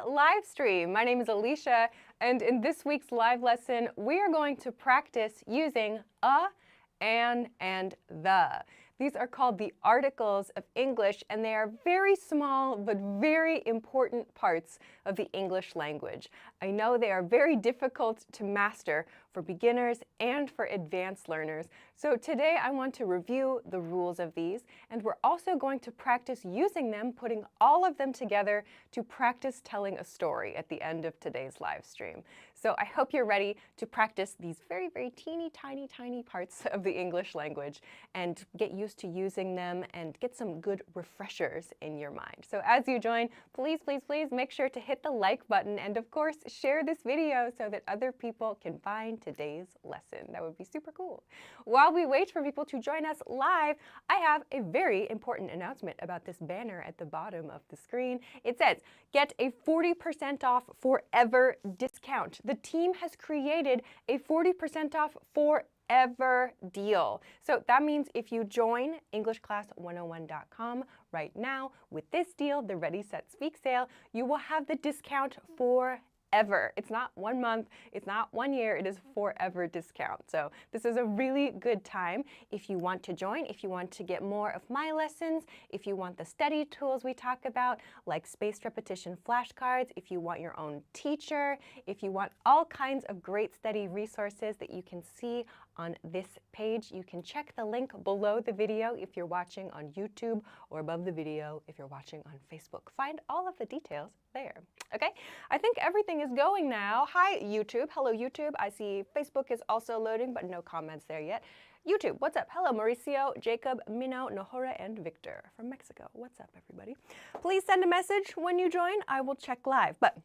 live stream. My name is Alicia, and in this week's live lesson, we are going to practice using a, and the. These are called the articles of English, and they are very small but very important parts of the English language. I know they are very difficult to master for beginners and for advanced learners. So today I want to review the rules of these, and we're also going to practice using them, putting all of them together to practice telling a story at the end of today's live stream. So I hope you're ready to practice these very, very teeny, tiny parts of the English language and get used to using them and get some good refreshers in your mind. So as you join, please make sure to hit the like button and of course share this video so that other people can find today's lesson. That would be super cool. While we wait for people to join us live, I have a very important announcement about this banner at the bottom of the screen. It says, get a 40% off forever discount. The team has created a 40% off forever deal. So that means if you join EnglishClass101.com right now with this deal, the Ready, Set, Speak sale, you will have the discount forever. It's not 1 month, it's not 1 year, it is forever discount. So this is a really good time if you want to join, if you want to get more of my lessons, if you want the study tools we talk about, like spaced repetition flashcards, if you want your own teacher, if you want all kinds of great study resources that you can see on this page. You can check the link below the video if you're watching on YouTube or above the video if you're watching on Facebook. Find all of the details there. Okay, I think everything is going now. Hi, YouTube. Hello, YouTube. I see Facebook is also loading, but no comments there yet. YouTube, what's up? Hello, Mauricio, Jacob, Mino, Nohora, and Victor from Mexico. What's up, everybody? Please send a message when you join. I will check live, but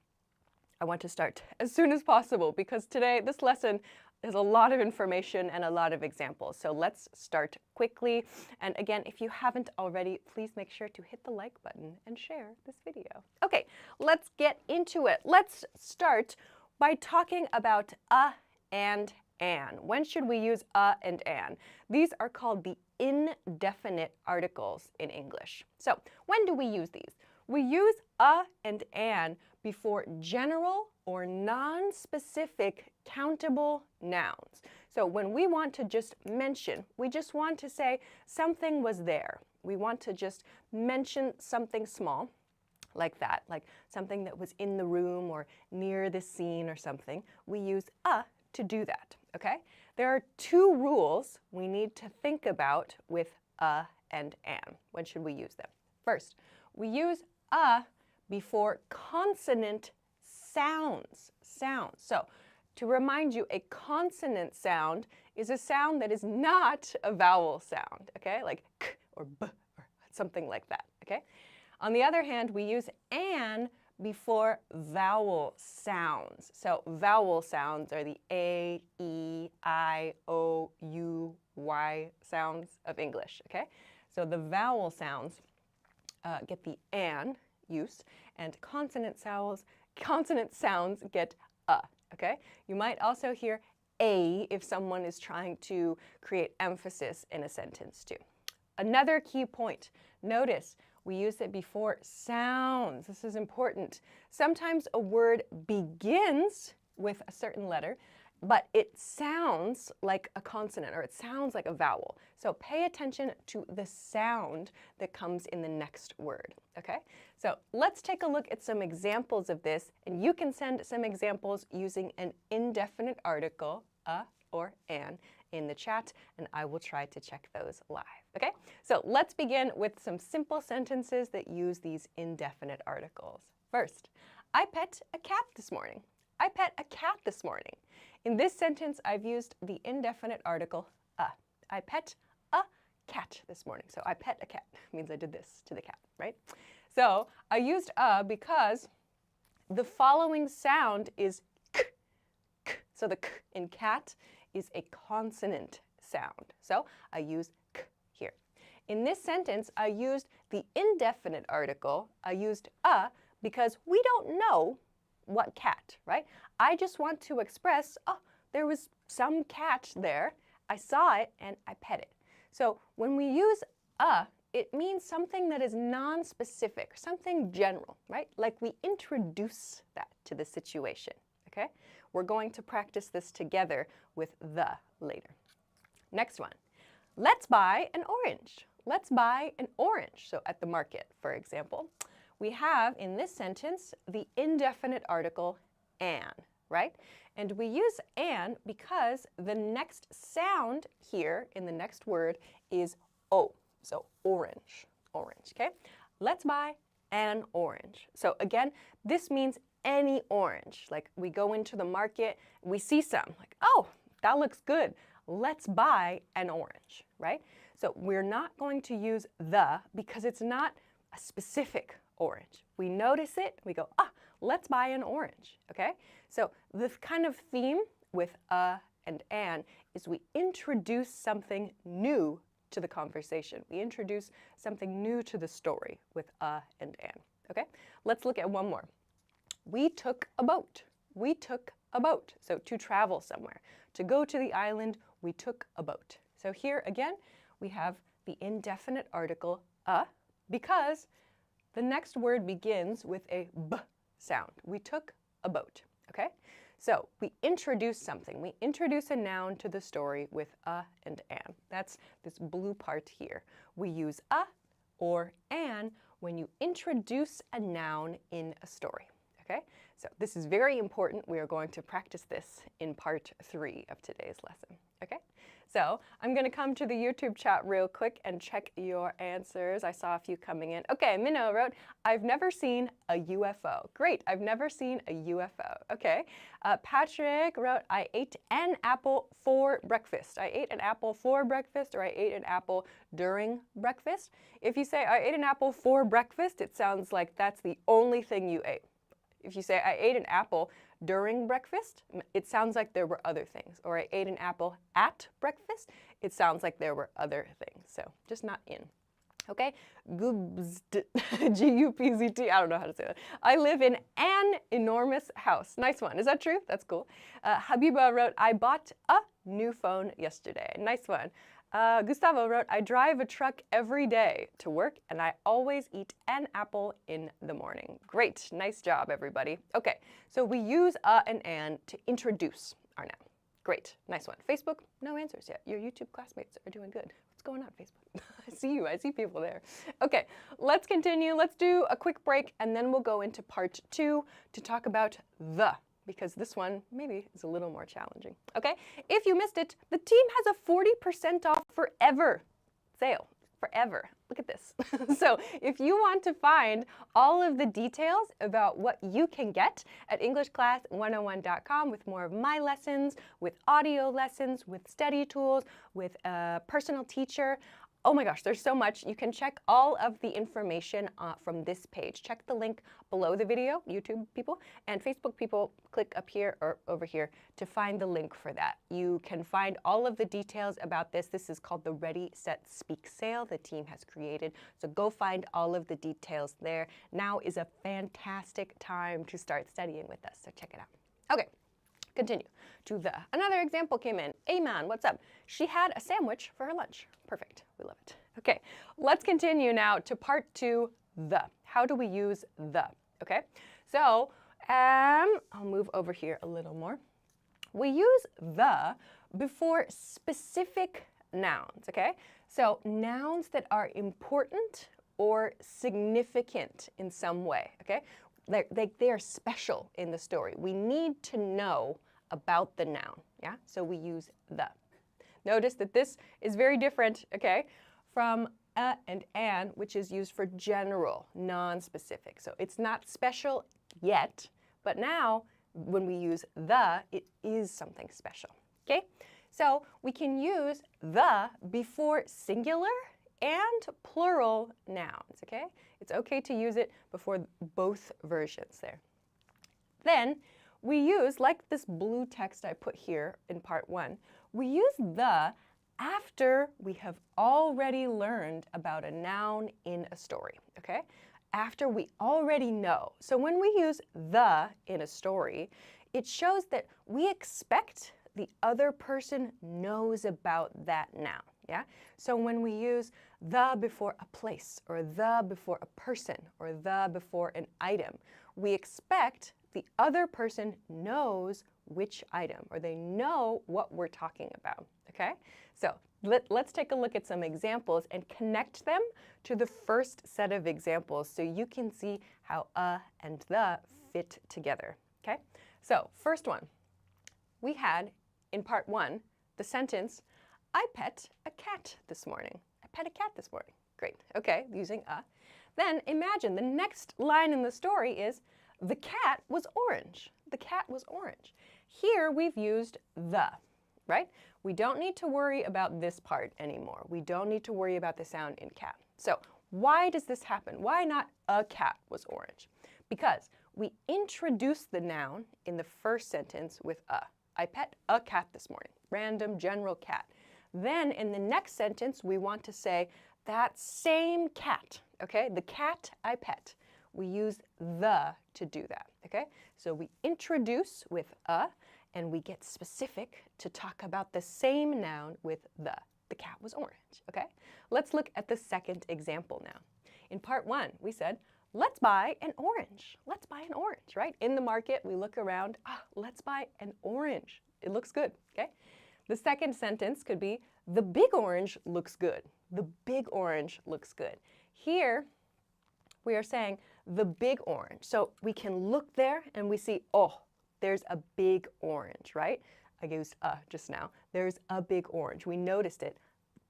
I want to start as soon as possible because today, this lesson, there's a lot of information and a lot of examples. So let's start quickly. And again, if you haven't already, please make sure to hit the like button and share this video. Okay, let's get into it. Let's start by talking about a and an. When should we use a and an? These are called the indefinite articles in English. So when do we use these? We use a and an before general or non-specific countable nouns. So when we want to just mention, we just want to say something was there. We want to just mention something small like that, like something that was in the room or near the scene or something. We use a to do that, okay? There are two rules we need to think about with a and an. When should we use them? First, we use a before consonant sounds. So to remind you, a consonant sound is a sound that is not a vowel sound, okay? Like k or b or something like that, okay? On the other hand, we use an before vowel sounds. So vowel sounds are the A, E, I, O, U, Y sounds of English, okay? So the vowel sounds get the an use, and consonant sounds get a, okay? You might also hear a if someone is trying to create emphasis in a sentence too. Another key point, notice we use it before sounds. This is important. Sometimes a word begins with a certain letter, but it sounds like a consonant or it sounds like a vowel. So pay attention to the sound that comes in the next word, okay? So let's take a look at some examples of this, and you can send some examples using an indefinite article, a or an, in the chat, and I will try to check those live, okay? So let's begin with some simple sentences that use these indefinite articles. First, I pet a cat this morning. I pet a cat this morning. In this sentence, I've used the indefinite article a. I pet a cat this morning. So I pet a cat means I did this to the cat, right? So I used a because the following sound is k, k. So the k in cat is a consonant sound. So I use k here. In this sentence, I used the indefinite article. I used a because we don't know what cat, right? I just want to express, oh, there was some cat there. I saw it and I pet it. So when we use a it means something that is non-specific, something general, right? Like we introduce that to the situation, okay? We're going to practice this together with the later. Next one. Let's buy an orange. Let's buy an orange. So at the market, for example, we have in this sentence the indefinite article an, right? And we use an because the next sound here in the next word is o. So orange, orange, okay? Let's buy an orange. So again, this means any orange. Like we go into the market, we see some, like, oh, that looks good. Let's buy an orange, right? So we're not going to use the because it's not a specific orange. We notice it, we go, ah, let's buy an orange, okay? So the kind of theme with and an is we introduce something new to the conversation. We introduce something new to the story with and an, okay? Let's look at one more. We took a boat. We took a boat. So to travel somewhere. To go to the island, we took a boat. So here again, we have the indefinite article because the next word begins with a b sound. We took a boat, okay? So we introduce something. We introduce a noun to the story with and an. That's this blue part here. We use a or an when you introduce a noun in a story, okay? So this is very important. We are going to practice this in part 3 of today's lesson, okay? So I'm going to come to the YouTube chat real quick and check your answers. I saw a few coming in. Okay, Minnow wrote, I've never seen a UFO. Great, I've never seen a UFO. Okay. Patrick wrote, I ate an apple for breakfast. I ate an apple for breakfast, or I ate an apple during breakfast. If you say, I ate an apple for breakfast, it sounds like that's the only thing you ate. If you say, I ate an apple during breakfast, it sounds like there were other things. Or I ate an apple at breakfast, it sounds like there were other things. So just not in. Okay? G-U-P-Z-T, I don't know how to say that. I live in an enormous house. Nice one. Is that true? That's cool. Habiba wrote, I bought a new phone yesterday. Nice one. Gustavo wrote, I drive a truck every day to work and I always eat an apple in the morning. Great, nice job everybody. Okay, so we use and an to introduce our noun. Great, nice one. Facebook, no answers yet. Your YouTube classmates are doing good. What's going on, Facebook? I see you, I see people there. Okay, let's continue. Let's do a quick break and then we'll go into part 2 to talk about the, because this one maybe is a little more challenging. Okay, if you missed it, the team has a 40% off forever sale. Forever. Look at this. So if you want to find all of the details about what you can get at EnglishClass101.com with more of my lessons, with audio lessons, with study tools, with a personal teacher, oh my gosh, there's so much. You can check all of the information from this page. Check the link below the video, YouTube people, and Facebook people, click up here or over here to find the link for that. You can find all of the details about this. This is called the Ready, Set, Speak sale the team has created. So go find all of the details there. Now is a fantastic time to start studying with us, so check it out. Okay. Continue to the. Another example came in. Aman, what's up? She had a sandwich for her lunch. Perfect. We love it. Okay, let's continue now to part 2, the. How do we use the? Okay, so I'll move over here a little more. We use the before specific nouns, okay? So nouns that are important or significant in some way, okay? They are special in the story. We need to know about the noun, yeah? So we use the. Notice that this is very different, okay, from and an, which is used for general, non-specific. So it's not special yet, but now when we use the, it is something special, okay? So we can use the before singular and plural nouns, okay? It's okay to use it before both versions there. Then we use, like this blue text I put here in part 1, we use the after we have already learned about a noun in a story, okay? After we already know. So when we use the in a story, it shows that we expect the other person knows about that noun, Yeah? So when we use the before a place, or the before a person, or the before an item, we expect the other person knows which item, or they know what we're talking about, okay? So let's take a look at some examples and connect them to the first set of examples so you can see how and the fit together, okay? So first one, we had in part 1 the sentence, I pet a cat this morning. I pet a cat this morning. Great, okay, using a. Then imagine the next line in the story is, the cat was orange. The cat was orange. Here we've used the, right? We don't need to worry about this part anymore. We don't need to worry about the sound in cat. So why does this happen? Why not a cat was orange? Because we introduce the noun in the first sentence with a. I pet a cat this morning. Random general cat. Then in the next sentence, we want to say that same cat, okay? The cat I pet. We use the to do that, okay? So we introduce with a, and we get specific to talk about the same noun with the. The cat was orange, okay? Let's look at the second example now. In part 1, we said, let's buy an orange. Let's buy an orange, right? In the market, we look around, let's buy an orange. It looks good, okay? The second sentence could be, the big orange looks good. The big orange looks good. Here, we are saying the big orange. So we can look there and we see, oh, there's a big orange, right? I used just now. There's a big orange. We noticed it.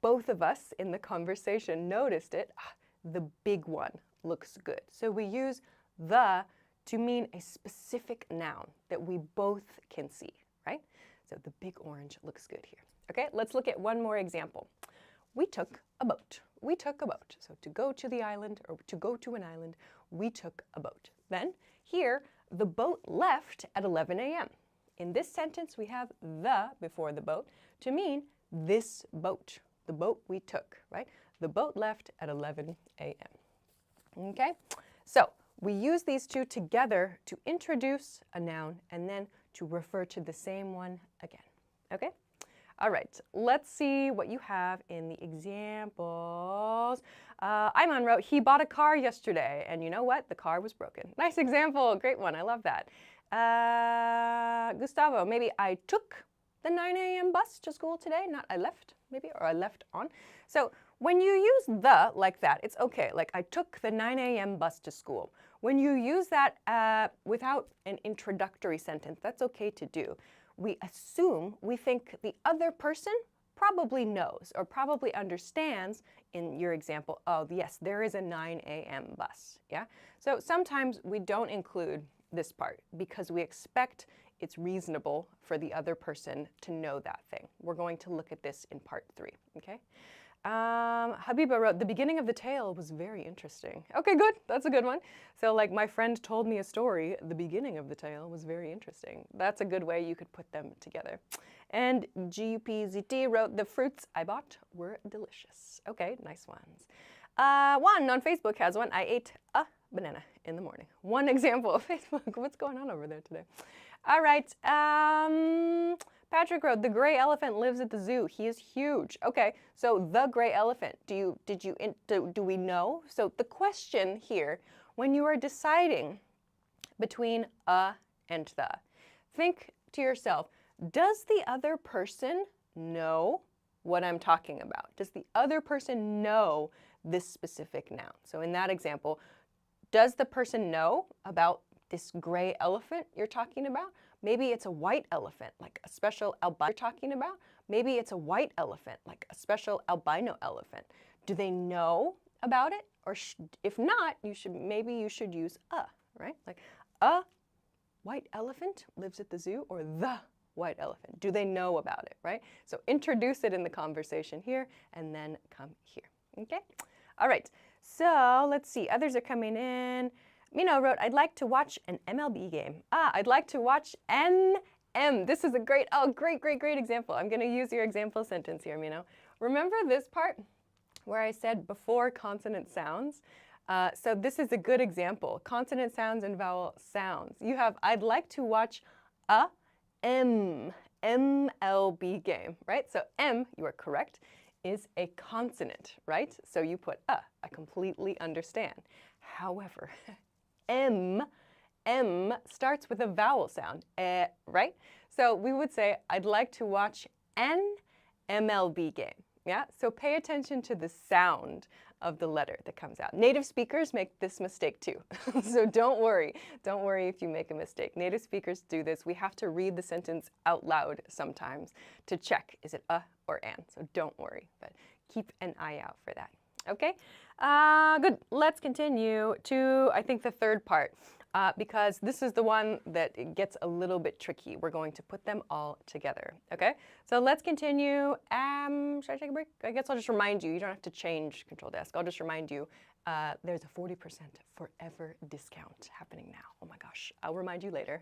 Both of us in the conversation noticed it. The big one looks good. So we use the to mean a specific noun that we both can see, right? So the big orange looks good here. Okay, let's look at one more example. We took a boat. We took a boat. So to go to the island, or to go to an island, we took a boat. Then here, the boat left at 11 a.m. In this sentence, we have the before the boat to mean this boat, the boat we took, right? The boat left at 11 a.m. Okay, so we use these two together to introduce a noun and then to refer to the same one again. Okay? All right, let's see what you have in the examples. Ayman wrote, he bought a car yesterday, and you know what? The car was broken. Nice example, great one, I love that. Gustavo, maybe I took the 9 a.m. bus to school today, not I left, maybe, or I left on. So when you use the like that, it's okay, like I took the 9 a.m. bus to school. When you use that without an introductory sentence, that's okay to do. We assume, we think the other person probably knows or probably understands, in your example, oh yes, there is a 9 a.m. bus, yeah? So sometimes we don't include this part because we expect it's reasonable for the other person to know that thing. We're going to look at this in part 3, okay? Habiba wrote, the beginning of the tale was very interesting. Okay, good, that's a good one. So like my friend told me a story, the beginning of the tale was very interesting. That's a good way you could put them together. And GPZT wrote, the fruits I bought were delicious. Okay, nice ones. Juan on Facebook has one, I ate a banana in the morning. One example of Facebook, what's going on over there today? All right, Patrick wrote, the gray elephant lives at the zoo. He is huge. Okay, so the gray elephant, do we know? So the question here, when you are deciding between a and the, think to yourself, does the other person know what I'm talking about? Does the other person know this specific noun? So in that example, does the person know about this gray elephant you're talking about? Maybe it's a white elephant, like a special albino you're talking about. Maybe it's a white elephant, like a special albino elephant. Do they know about it? Or if not, maybe you should use a, right? Like a white elephant lives at the zoo, or the white elephant. Do they know about it, right? So introduce it in the conversation here and then come here, okay? All right, so let's see, others are coming in. Mino wrote, I'd like to watch an MLB game. I'd like to watch NM. This is a great example. I'm gonna use your example sentence here, Mino. Remember this part where I said before consonant sounds? So this is a good example, consonant sounds and vowel sounds. You have, I'd like to watch a MLB game, right? So M, you are correct, is a consonant, right? So you put I completely understand. However, M starts with a vowel sound, right? So we would say, I'd like to watch an MLB game. Yeah, so pay attention to the sound of the letter that comes out. Native speakers make this mistake too. So don't worry if you make a mistake. Native speakers do this. We have to read the sentence out loud sometimes to check, is it or an? So don't worry, but keep an eye out for that. Okay, good. Let's continue to, I think, the third part. Because this is the one that it gets a little bit tricky. We're going to put them all together, okay? So let's continue. Should I take a break? I guess I'll just remind you. You don't have to change Control Desk. I'll just remind you there's a 40% forever discount happening now. Oh my gosh, I'll remind you later.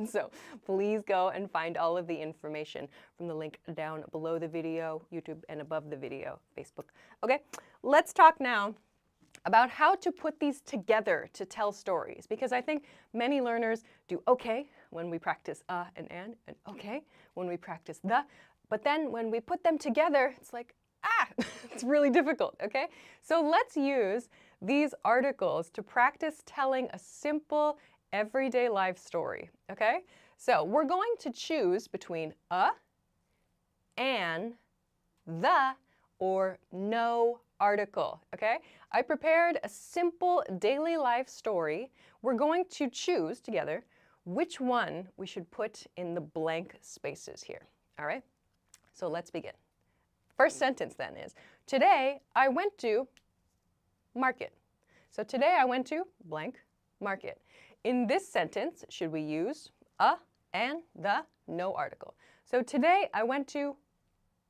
So please go and find all of the information from the link down below the video, YouTube, and above the video, Facebook. Okay, let's talk now about how to put these together to tell stories, because I think many learners do okay when we practice and an, and okay when we practice the, but then when we put them together, it's like, it's really difficult, okay? So let's use these articles to practice telling a simple everyday life story, okay? So we're going to choose between an, the, or no article, okay? I prepared a simple daily life story. We're going to choose together which one we should put in the blank spaces here, all right? So let's begin. First sentence then is, today I went to market. So today I went to blank market. In this sentence, should we use and, the, no article? So today I went to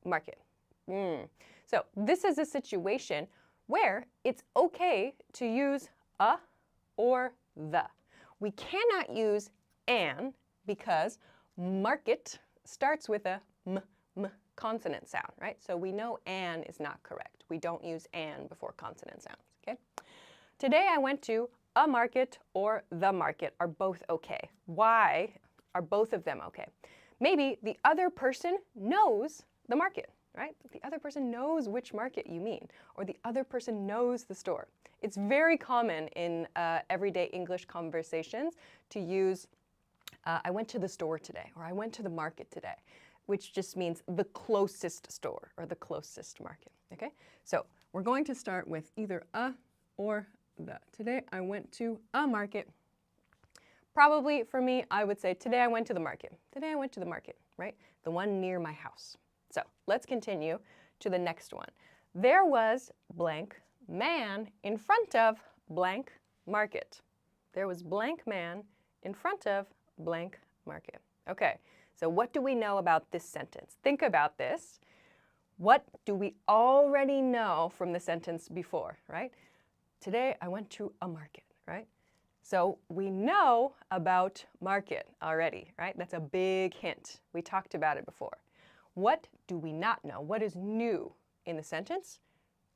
market. So this is a situation where it's okay to use or the. We cannot use an because market starts with a m consonant sound, right? So we know an is not correct. We don't use an before consonant sounds, okay? Today I went to a market or the market are both okay. Why are both of them okay? Maybe the other person knows the market, right? The other person knows which market you mean, or the other person knows the store. It's very common in everyday English conversations to use, I went to the store today, or I went to the market today, which just means the closest store or the closest market, okay? So we're going to start with either a or the. Today I went to a market. Probably for me, I would say today I went to the market. Today I went to the market, right? The one near my house. So let's continue to the next one. There was blank man in front of blank market. There was blank man in front of blank market. Okay, so what do we know about this sentence? Think about this. What do we already know from the sentence before, right? Today I went to a market, right? So we know about market already, right? That's a big hint. We talked about it before. What do we not know? What is new in the sentence?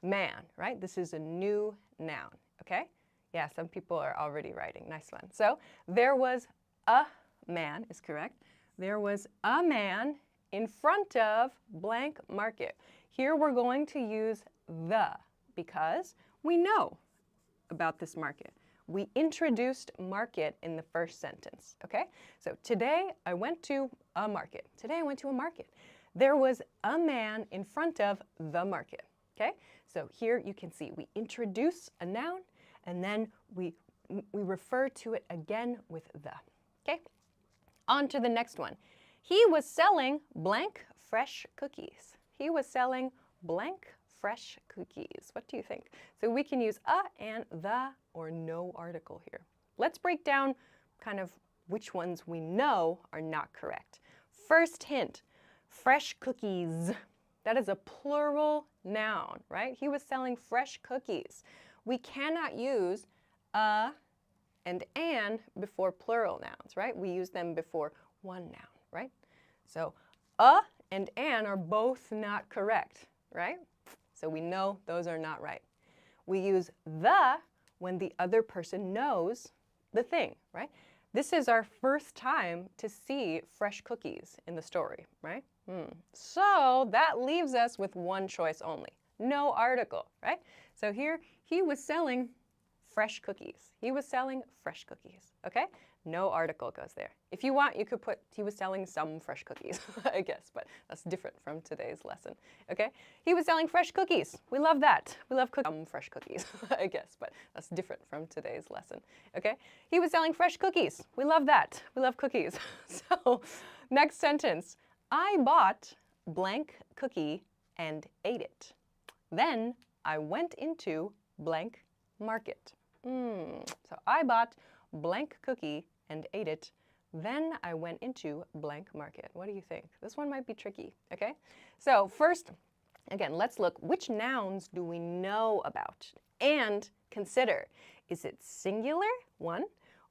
Man, right? This is a new noun, okay? Yeah, some people are already writing. Nice one. So there was a man is correct. There was a man in front of blank market. Here we're going to use the because we know about this market. We introduced market in the first sentence, okay? So today I went to a market. Today I went to a market. There was a man in front of the market, okay? So here you can see we introduce a noun and then we refer to it again with the, okay? On to the next one. He was selling blank fresh cookies. He was selling blank fresh cookies. What do you think? So we can use a and the or no article here. Let's break down kind of which ones we know are not correct. First hint, fresh cookies. That is a plural noun, right? He was selling fresh cookies. We cannot use a and an before plural nouns, right? We use them before one noun, right? So a and an are both not correct, right? So we know those are not right. We use the when the other person knows the thing, right? This is our first time to see fresh cookies in the story, right? So that leaves us with one choice only. No article, right? So here he was selling fresh cookies. He was selling fresh cookies, okay? No article goes there. If you want, you could put he was selling some fresh cookies, I guess, but that's different from today's lesson, okay? He was selling fresh cookies. We love that. We love some fresh cookies, I guess, but that's different from today's lesson, okay? He was selling fresh cookies. We love that. We love cookies. So, next sentence. I bought blank cookie and ate it. Then I went into blank market. So I bought blank cookie and ate it. Then I went into blank market. What do you think? This one might be tricky, okay? So first, again, let's look. Which nouns do we know about? And consider, is it singular, one,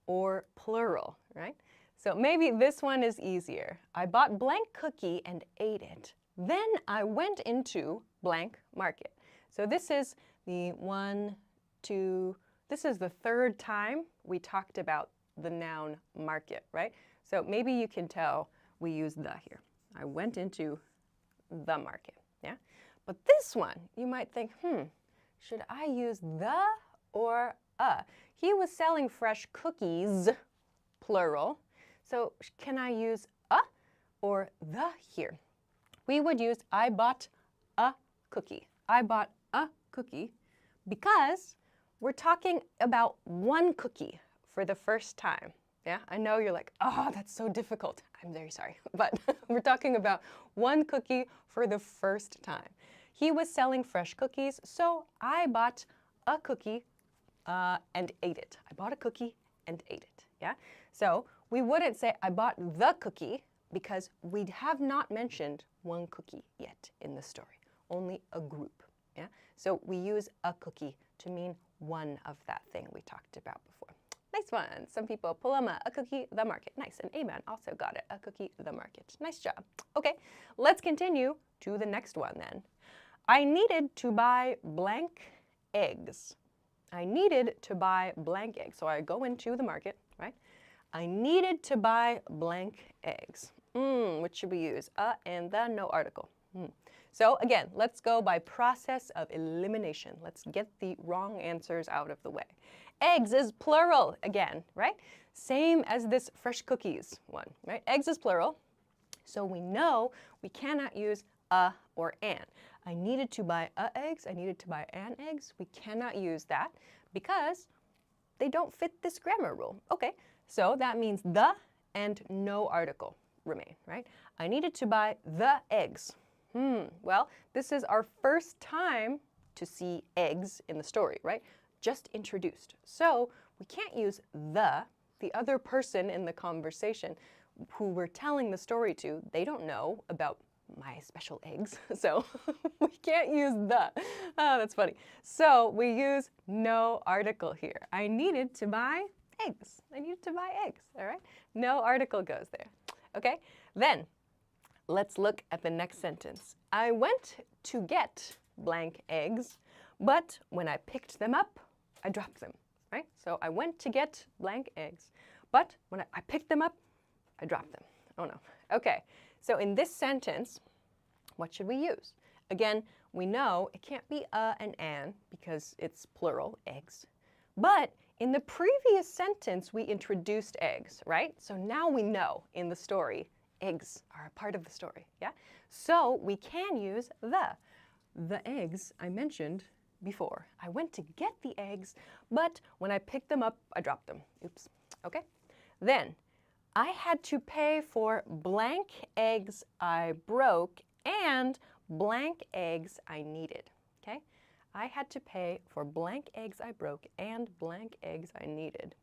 or plural, right? So maybe this one is easier. I bought blank cookie and ate it. Then I went into blank market. So this is the this is the third time we talked about the noun market, right? So maybe you can tell we use the here. I went into the market, yeah? But this one, you might think, should I use the or a? He was selling fresh cookies, plural. So can I use a or the here? We would use I bought a cookie. I bought a cookie because we're talking about one cookie for the first time. Yeah, I know you're like, oh, that's so difficult. I'm very sorry, but we're talking about one cookie for the first time. He was selling fresh cookies, so I bought a cookie and ate it. I bought a cookie and ate it, yeah? So we wouldn't say I bought the cookie because we have not mentioned one cookie yet in the story, only a group, yeah? So we use a cookie to mean one of that thing we talked about before. Nice one. Some people, Paloma, a cookie, the market. Nice. And Amen also got it. A cookie, the market. Nice job. Okay, let's continue to the next one then. I needed to buy blank eggs. I needed to buy blank eggs. So I go into the market, right? I needed to buy blank eggs. Which should we use? And the, no article. So again, let's go by process of elimination. Let's get the wrong answers out of the way. Eggs is plural again, right? Same as this fresh cookies one, right? Eggs is plural, so we know we cannot use a or an. I needed to buy eggs, I needed to buy an eggs. We cannot use that because they don't fit this grammar rule. Okay, so that means the and no article remain, right? I needed to buy the eggs. Well, this is our first time to see eggs in the story, right? Just introduced. So we can't use the other person in the conversation who we're telling the story to, they don't know about my special eggs, so we can't use the. Oh, that's funny. So we use no article here. I needed to buy eggs. I needed to buy eggs, all right? No article goes there, okay? Then let's look at the next sentence. I went to get blank eggs, but when I picked them up, I dropped them, right? So I went to get blank eggs, but when I picked them up, I dropped them. Oh no. Okay, so in this sentence, what should we use? Again, we know it can't be a and an because it's plural, eggs. But in the previous sentence, we introduced eggs, right? So now we know in the story, eggs are a part of the story, yeah? So we can use the. The eggs I mentioned before. I went to get the eggs, but when I picked them up, I dropped them. Oops. Okay? Then, I had to pay for blank eggs I broke and blank eggs I needed. Okay? I had to pay for blank eggs I broke and blank eggs I needed.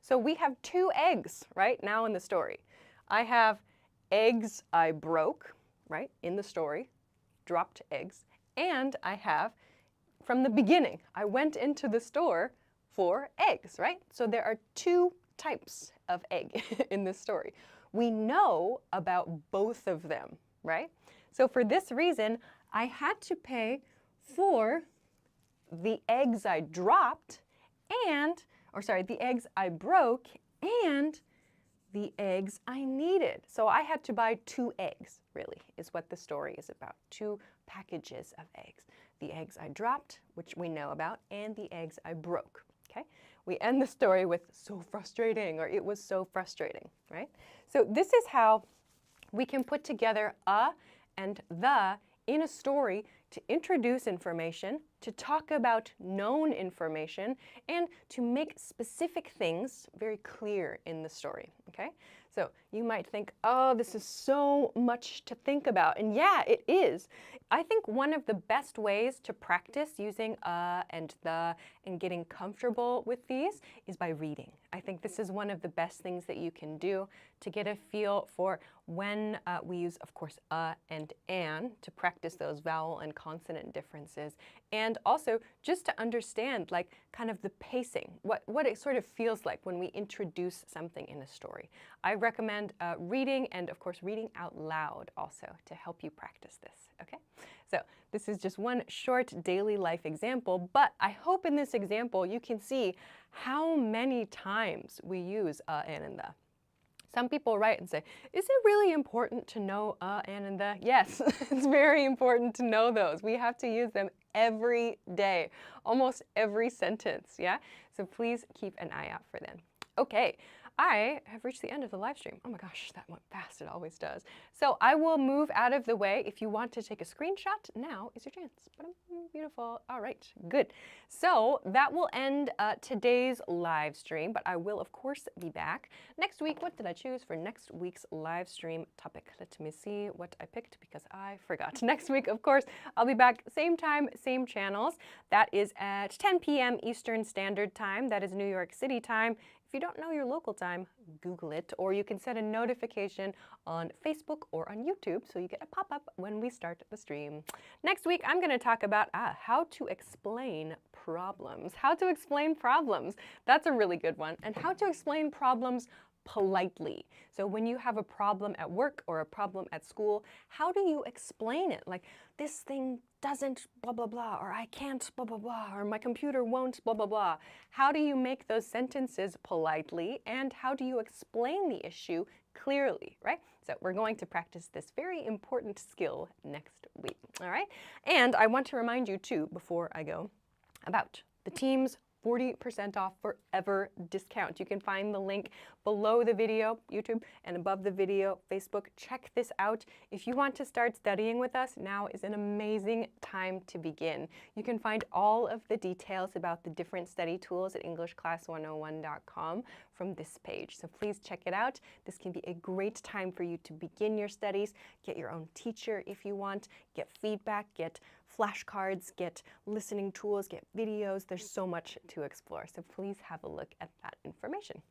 So we have two eggs right now in the story. I have eggs I broke, right, in the story, dropped eggs, and I have from the beginning, I went into the store for eggs, right? So there are two types of egg in this story. We know about both of them, right? So for this reason, I had to pay for the eggs I dropped the eggs I broke and the eggs I needed. So I had to buy 2 eggs, really, is what the story is about. 2 packages of eggs. The eggs I dropped, which we know about, and the eggs I broke. Okay? We end the story with so frustrating, or it was so frustrating, right? So this is how we can put together a and the in a story to introduce information, to talk about known information, and to make specific things very clear in the story, okay? So you might think, oh, this is so much to think about. And yeah, it is. I think one of the best ways to practice using and the and getting comfortable with these is by reading. I think this is one of the best things that you can do to get a feel for when we use, of course, and an to practice those vowel and consonant differences. And also just to understand, like, kind of the pacing, what it sort of feels like when we introduce something in a story. I recommend reading and, of course, reading out loud also to help you practice this, okay? So this is just one short daily life example, but I hope in this example you can see how many times we use and the. Some people write and say, is it really important to know and the? Yes, it's very important to know those. We have to use them every day, almost every sentence, yeah? So please keep an eye out for them. Okay, I have reached the end of the live stream. Oh my gosh, that went fast, it always does. So I will move out of the way. If you want to take a screenshot, now is your chance. Beautiful, all right, good. So that will end today's live stream, but I will of course be back next week. What did I choose for next week's live stream topic? Let me see what I picked because I forgot. Next week, of course, I'll be back same time, same channels. That is at 10 p.m. Eastern Standard Time. That is New York City time. If you don't know your local time, Google it, or you can set a notification on Facebook or on YouTube so you get a pop-up when we start the stream. Next week, I'm going to talk about how to explain problems. How to explain problems. That's a really good one. And how to explain problems politely. So when you have a problem at work or a problem at school, how do you explain it? Like, this thing doesn't blah, blah, blah, or I can't blah, blah, blah, or my computer won't blah, blah, blah. How do you make those sentences politely, and how do you explain the issue clearly, right? So we're going to practice this very important skill next week, all right? And I want to remind you too, before I go, about the Teams 40% off forever discount. You can find the link below the video, YouTube, and above the video, Facebook. Check this out. If you want to start studying with us, now is an amazing time to begin. You can find all of the details about the different study tools at EnglishClass101.com from this page. So please check it out. This can be a great time for you to begin your studies, get your own teacher if you want, get feedback, get flashcards, get listening tools, get videos. There's so much to explore. So please have a look at that information.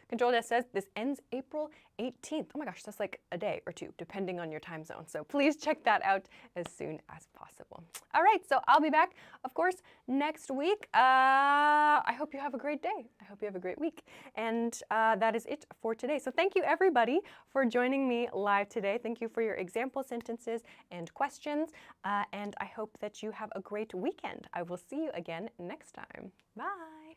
Control Desk says this ends April 18th. Oh my gosh, that's like a day or two, depending on your time zone. So please check that out as soon as possible. All right, so I'll be back, of course, next week. I hope you have a great day. I hope you have a great week. And that is it for today. So thank you, everybody, for joining me live today. Thank you for your example sentences and questions. And I hope that you have a great weekend. I will see you again next time. Bye.